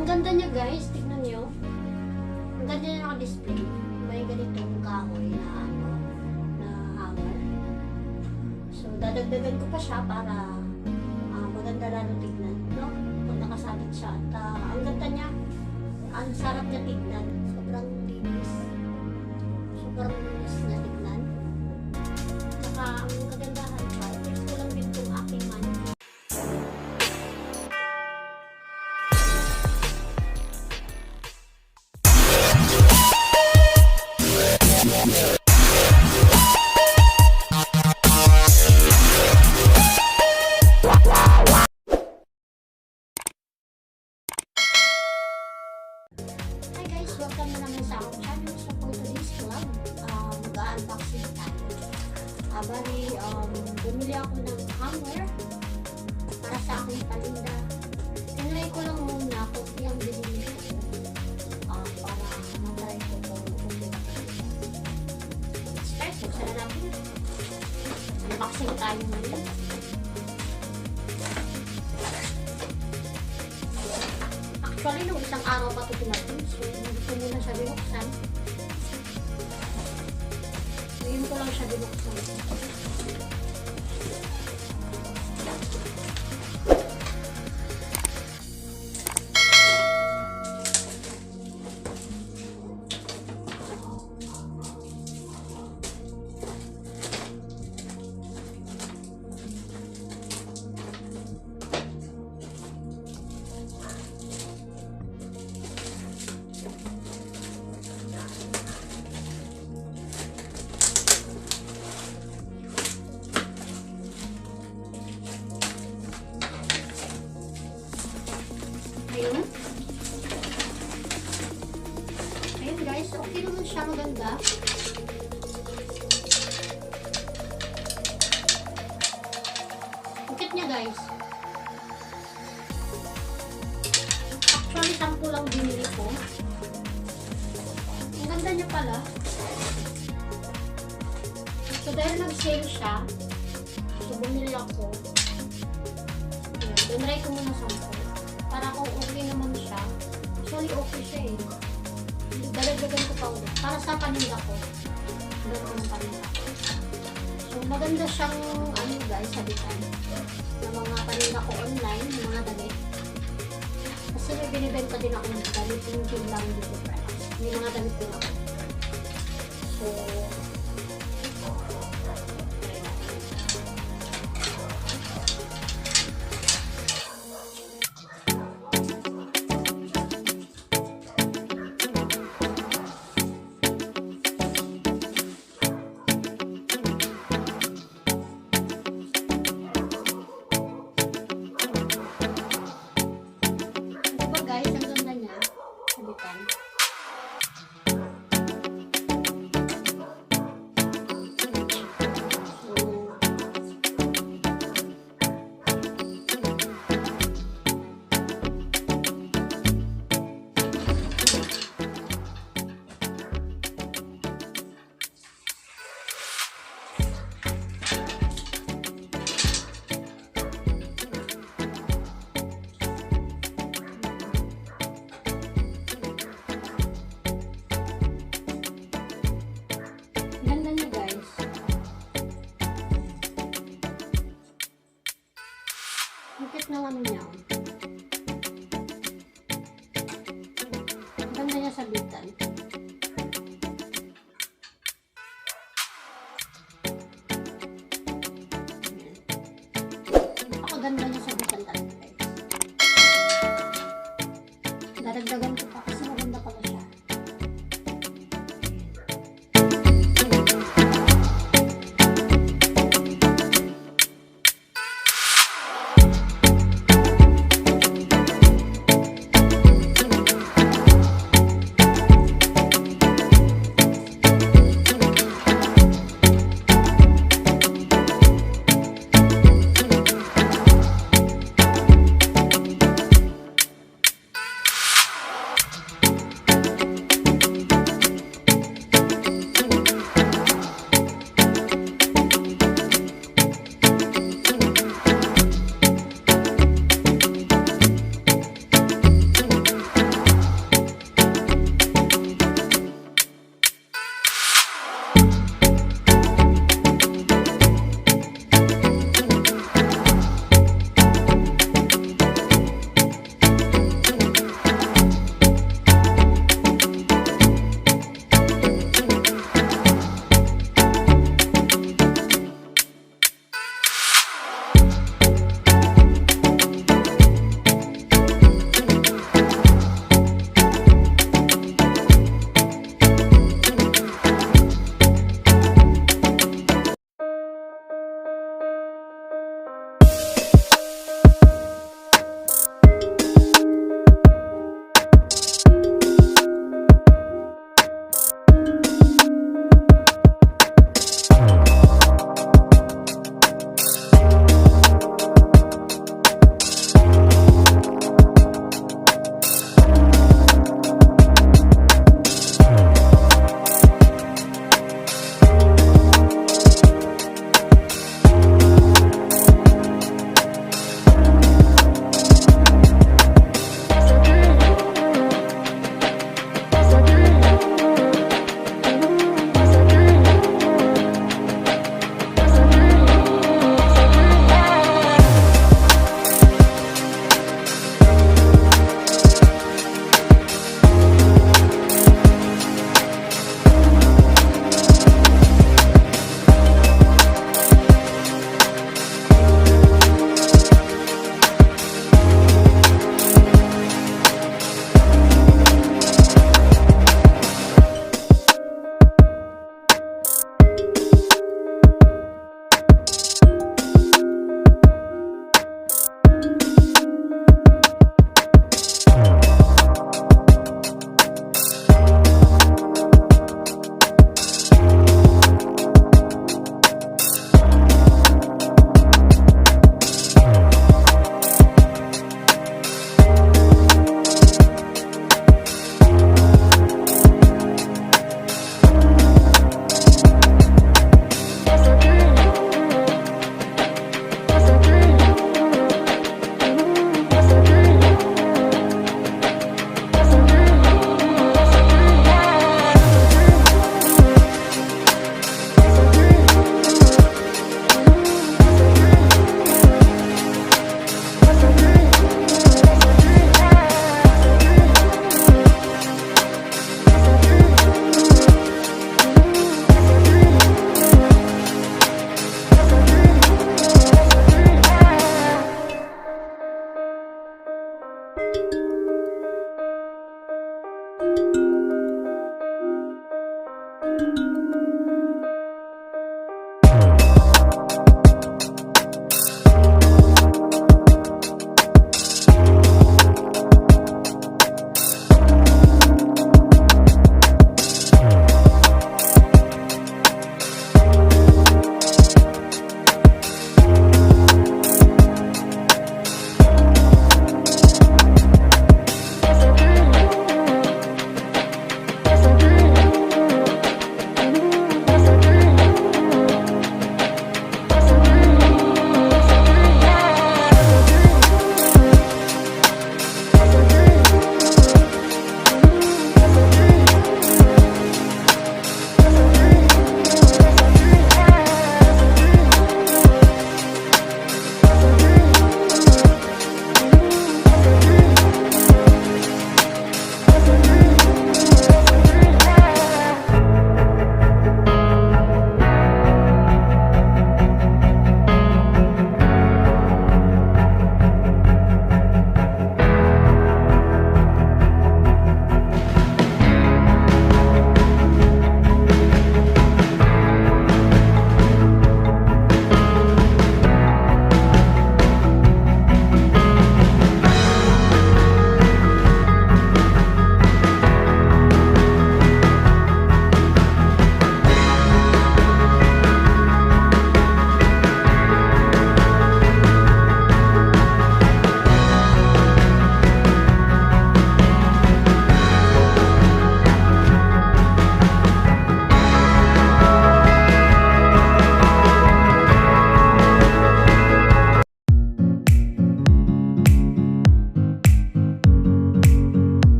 ang ganda niya guys, tignan niyo. Ang ganda niya naka-display. May ganitong kahoy na hanger. So dadagdagan ko pa siya para maganda lalo tignan, no? Pag nakasabit siya at ang ganda niya, ang sarap niya tignan. Sobrang linis. Sobrang linis niya tignan. Saka ang kagandahan pa, ito ko lang din itong aking manikin. Welcome na naman sa aking channel. So for today's vlog, mag-unboxing tayo. Bali, bumili ako ng hanger para sa aking palinda. Tinry ko lang muna kung yung binili ko para matry ko kung ulit. Start, sana natin. Unboxing tayo ngayon. Actually, nung isang araw pa ito natin. So, hindi ko muna siya binuksan. Ngayon ko lang siya binuksan. Ayun guys, okay naman siya, maganda. Ukit niya guys. Actually, 10 lang binili ko. Ang ganda niya pala. So dahil nag-sale siya, so bumili ako. Dinry ko muna 10. Para kung okay naman siya. Actually, okay siya eh. Dalagdagan ko pa ulit. Para sa paninda ko. Dalagdagan ng paninda ko. So, maganda siyang, guys, sabitan. Ng mga paninda ko online, ng mga damit. Kasi may binibenta din ako ng damit. Hindi lang dito price. May mga damit din ako. So, Ukit na ano niya. Ganda niya sabitan. Napakaganda niya sabitan talaga guys. Dadagdagan ko pa kasi maganda pala siya.